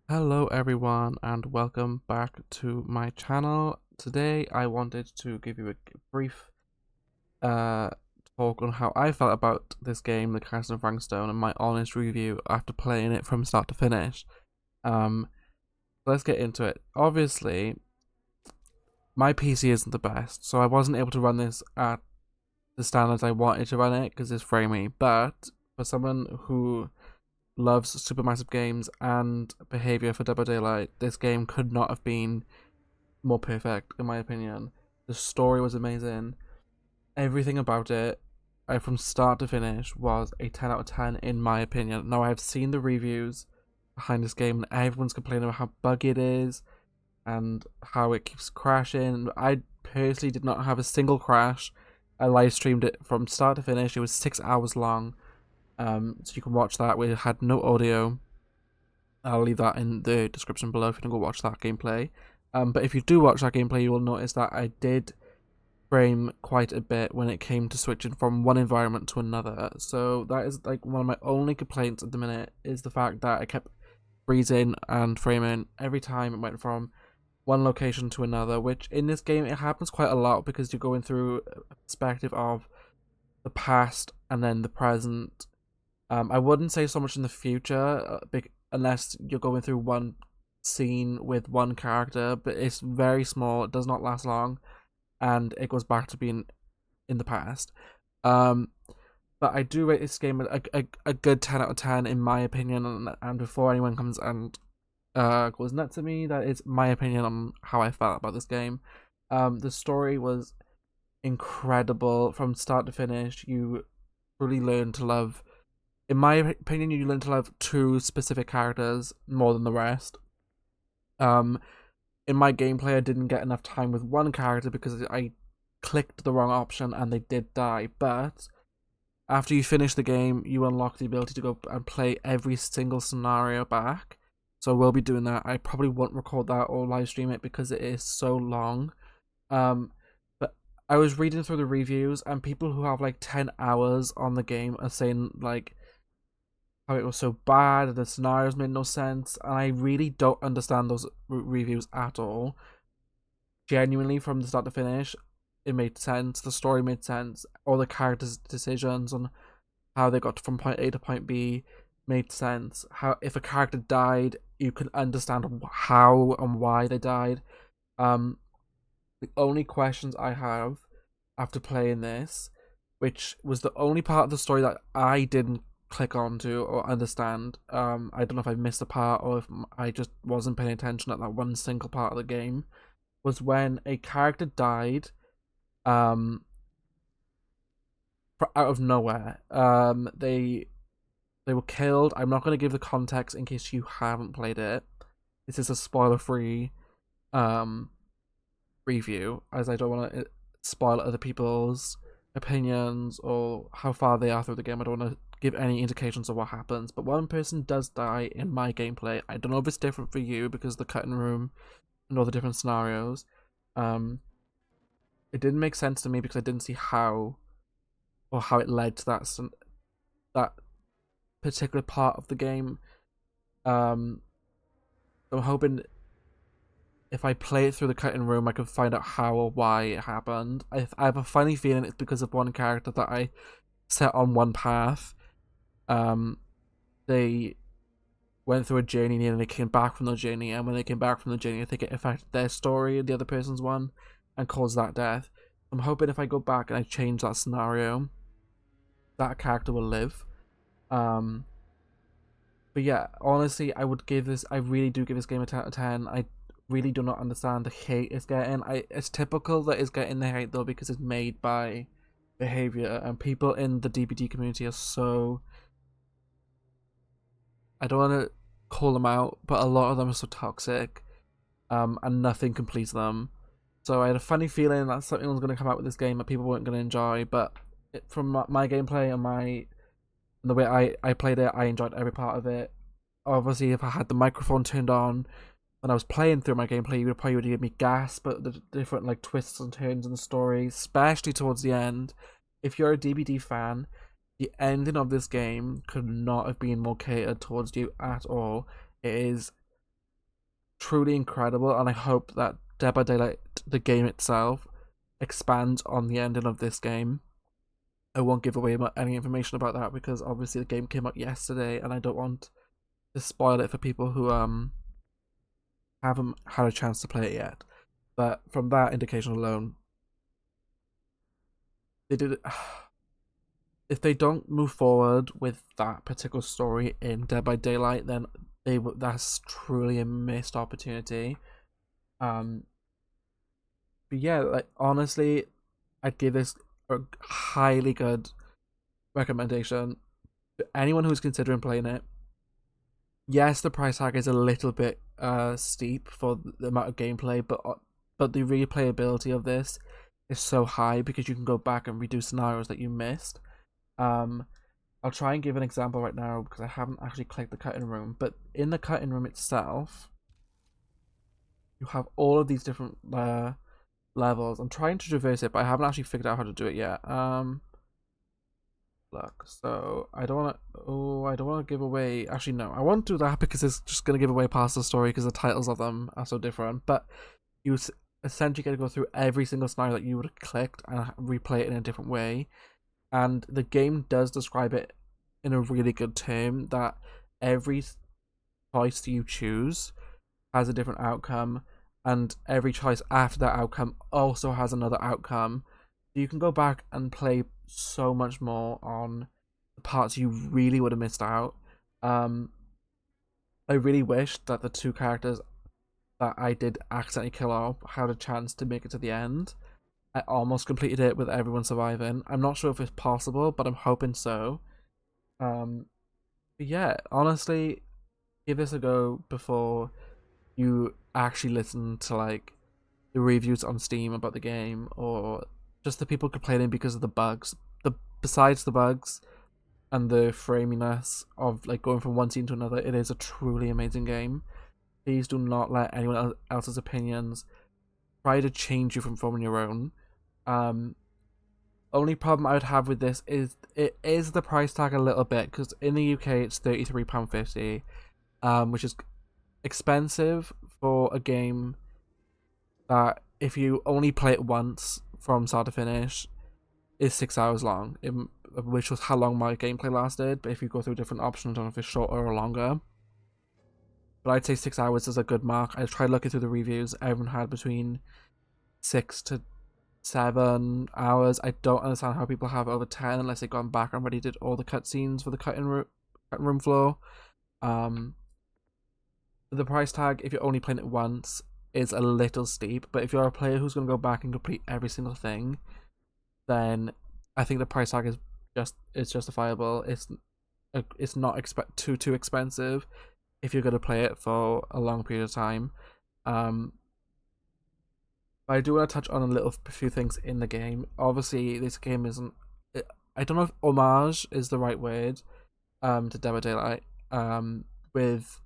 Hello everyone and welcome back to my channel. Today I wanted to give you a brief uh talk on how I felt about this game, The Castle of Frankstone, and my honest review after playing it from start to finish. Um let's get into it. Obviously, my PC isn't the best, so I wasn't able to run this at the standards I wanted to run it because it's framey, but for someone who loves supermassive games and behavior for Dead by Daylight, this game could not have been more perfect in my opinion. The story was amazing. Everything about it, from start to finish, was a 10 out of 10 in my opinion. Now I've seen the reviews behind this game and everyone's complaining about how buggy it is and how it keeps crashing. I personally did not have a single crash. I live streamed it from start to finish. It was 6 hours long. So you can watch that. We had no audio. I'll leave that in the description below if you can go watch that gameplay. But if you do watch that gameplay, you will notice that I did frame quite a bit when it came to switching from one environment to another. So that is like one of my only complaints at the minute, is the fact that I kept freezing and framing every time it went from one location to another, which in this game it happens quite a lot because you're going through a perspective of the past and then the present. I wouldn't say so much in the future, unless you're going through one scene with one character, but it's very small. It does not last long, and it goes back to being in the past. Um, but I do rate this game a good 10 out of 10 in my opinion. And before anyone comes and goes nuts at me, that is my opinion on how I felt about this game. The story was incredible from start to finish. You really learn to love, in my opinion, you learn to love two specific characters more than the rest. Um, in my gameplay, I didn't get enough time with one character because I clicked the wrong option and they did die. But after you finish the game, you unlock the ability to go and play every single scenario back. So we'll be doing that. I probably won't record that or live stream it because it is so long. But I was reading through the reviews, and people who have like 10 hours on the game are saying like how it was so bad, the scenarios made no sense, and I really don't understand those reviews at all. Genuinely, from the start to finish, it made sense. The story made sense. All the characters' decisions on how they got from point A to point B made sense. How if a character died, you can understand how and why they died. The only questions I have after playing this, which was the only part of the story that I didn't click onto or understand. I don't know if I missed a part or if I just wasn't paying attention at that one single part of the game. Was when a character died, out of nowhere. They were killed. I'm not going to give the context in case you haven't played it. This is a spoiler-free review, as I don't want to spoil other people's opinions or how far they are through the game. I don't want to give any indications of what happens, but one person does die in my gameplay. I don't know if it's different for you because the cutting room and all the different scenarios. It didn't make sense to me because I didn't see how or how it led to that particular part of the game. So I'm hoping if I play it through the cutting room, I can find out how or why it happened. I have a funny feeling it's because of one character that I set on one path. They went through a journey and they came back from the journey, and when they came back from the journey, I think it affected their story, the other person's one, and caused that death. I'm hoping if I go back and I change that scenario, that character will live. But yeah, honestly, I really do give this game a 10 out of 10. I really do not understand the hate it's getting. It's typical that it's getting the hate though because it's made by behavior, and people in the DBD community are so, I don't want to call them out, but a lot of them are so toxic, and nothing completes them. So I had a funny feeling that something was going to come out with this game that people weren't going to enjoy, but from my gameplay and the way I played it, I enjoyed every part of it. Obviously, if I had the microphone turned on when I was playing through my gameplay, you would probably give me gasp at the different like twists and turns in the story, especially towards the end. If you're a DBD fan, the ending of this game could not have been more catered towards you at all. It is truly incredible, and I hope that Dead by Daylight, the game itself, expands on the ending of this game. I won't give away any information about that because obviously the game came out yesterday, and I don't want to spoil it for people who haven't had a chance to play it yet. But from that indication alone, they did it. If they don't move forward with that particular story in Dead by Daylight, then that's truly a missed opportunity. Um, but yeah, like honestly, I'd give this a highly good recommendation to anyone who's considering playing it. Yes, the price tag is a little bit steep for the amount of gameplay, but the replayability of this is so high because you can go back and redo scenarios that you missed. Um, I'll try and give an example right now because I haven't actually clicked the cutting room, but in the cutting room itself, you have all of these different levels. I'm trying to traverse it, but I haven't actually figured out how to do it yet. Look, so I don't want to. Oh, I don't want to give away. Actually, no, I won't do that because it's just gonna give away past the story because the titles of them are so different. But you essentially get to go through every single scenario that you would have clicked and replay it in a different way. And the game does describe it in a really good term that every choice you choose has a different outcome, and every choice after that outcome also has another outcome. So you can go back and play so much more on the parts you really would have missed out. I really wish that the two characters that I did accidentally kill off had a chance to make it to the end. I almost completed it with everyone surviving. I'm not sure if it's possible, but I'm hoping so. But yeah, honestly, give this a go before you actually listen to like the reviews on Steam about the game or just the people complaining because of the bugs. Besides the bugs and the framiness of like going from one scene to another, it is a truly amazing game. Please do not let anyone else's opinions try to change you from forming your own. Um, Only problem I would have with this is it is the price tag a little bit because in the UK it's £33.50, which is expensive for a game that if you only play it once from start to finish is 6 hours long, which was how long my gameplay lasted. But if you go through different options, I don't know if it's shorter or longer. But I'd say 6 hours is a good mark. I tried looking through the reviews. Everyone had between 6 to 7 hours. I don't understand how people have over 10 unless they've gone back and already did all the cutscenes for the cutting room floor. The price tag, if you're only playing it once, is a little steep. But if you're a player who's going to go back and complete every single thing, then I think the price tag is justifiable. It's not too expensive if you're going to play it for a long period of time. But I do want to touch on a few things in the game. Obviously, this game isn't. I don't know if homage is the right word. To Dead by Daylight. With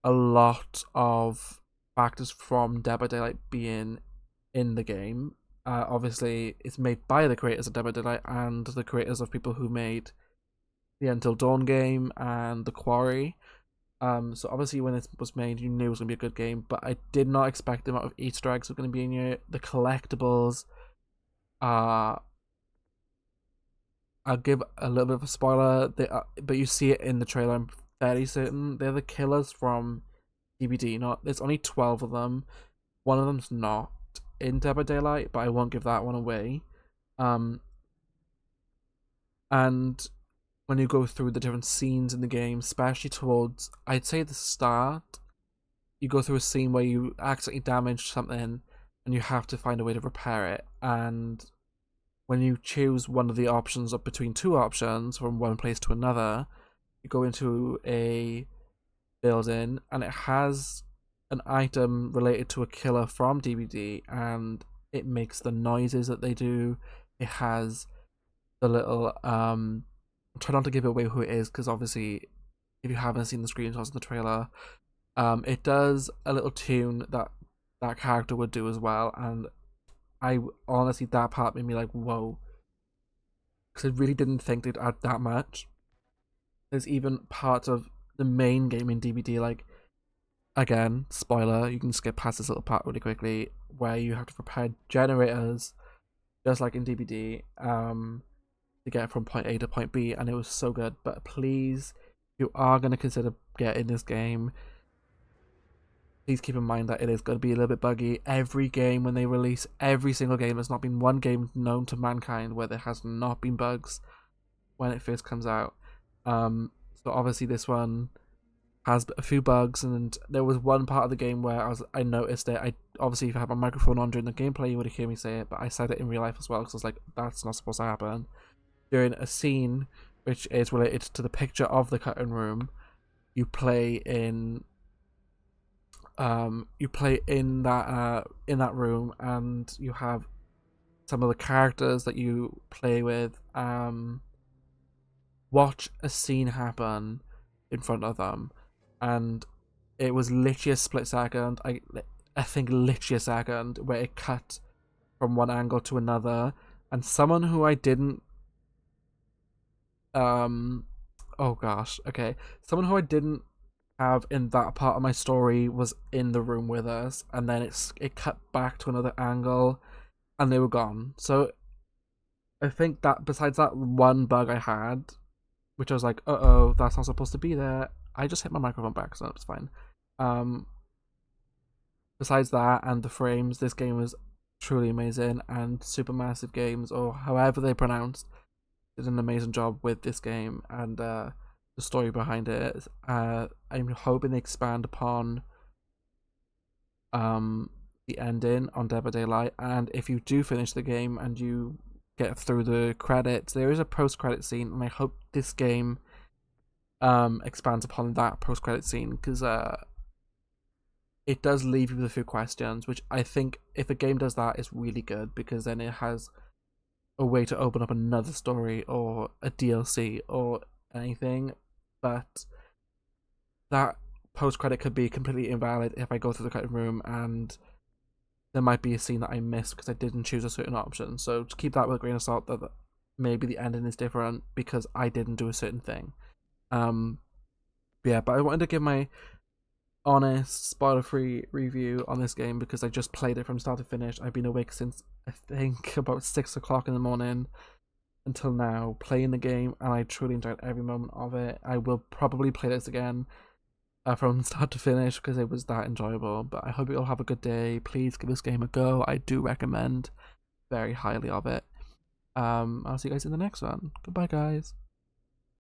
a lot of factors from Dead by Daylight being in the game. Obviously, it's made by the creators of Dead by Daylight and the creators of people who made the Until Dawn game and The Quarry. So obviously when it was made, you knew it was going to be a good game, but I did not expect the amount of Easter eggs were going to be in here. The collectibles, I'll give a little bit of a spoiler, but you see it in the trailer, I'm fairly certain. They're the killers from DBD. There's only 12 of them. One of them's not in Dead by Daylight, but I won't give that one away. And when you go through the different scenes in the game, especially towards, I'd say the start, you go through a scene where you accidentally damage something and you have to find a way to repair it. And when you choose one of the options up between two options from one place to another, you go into a building and it has an item related to a killer from DBD and it makes the noises that they do. It has the little try not to give away who it is because obviously if you haven't seen the screenshots in the trailer, it does a little tune that that character would do as well, and I honestly, that part made me like whoa, because I really didn't think they'd add that much. There's even parts of the main game in DBD like again, spoiler, you can skip past this little part really quickly where you have to prepare generators, just like in DBD, to get from point A to point B, and it was so good. But please, if you are going to consider getting this game, please keep in mind that it is going to be a little bit buggy. Every game, when they release every single game, there's not been one game known to mankind where there has not been bugs when it first comes out. So obviously this one has a few bugs, and there was one part of the game where I noticed it. I obviously, if I had my microphone on during the gameplay, you would hear me say it, but I said it in real life as well because I was like, that's not supposed to happen. During a scene which is related to the picture of the curtain room, you play in that room, and you have some of the characters that you play with watch a scene happen in front of them, and it was literally a split second. I think literally a second where it cut from one angle to another, and someone who I didn't oh gosh, okay, someone who I didn't have in that part of my story was in the room with us, and then it cut back to another angle and they were gone. So I think that besides that one bug I had, which I was like, uh-oh, that's not supposed to be there, I just hit my microphone back, so it's fine. Besides that and the frames, this game was truly amazing, and Supermassive Games, or however they pronounced, did an amazing job with this game and the story behind it. I'm hoping they expand upon the ending on Dead by Daylight, and if you do finish the game and you get through the credits, there is a post-credit scene, and I hope this game expands upon that post-credit scene, because it does leave you with a few questions, which I think if a game does that, is really good, because then it has a way to open up another story or a DLC or anything. But that post-credit could be completely invalid if I go through the cutting room and there might be a scene that I missed because I didn't choose a certain option. So just keep that with a grain of salt, that maybe the ending is different because I didn't do a certain thing. Yeah, but I wanted to give my honest, spoiler-free review on this game because I just played it from start to finish. I've been awake since I think about 6 o'clock in the morning until now playing the game, and I truly enjoyed every moment of it. I will probably play this again from start to finish because it was that enjoyable. But I hope you all have a good day. Please give this game a go. I do recommend very highly of it. I'll see you guys in the next one. Goodbye, guys.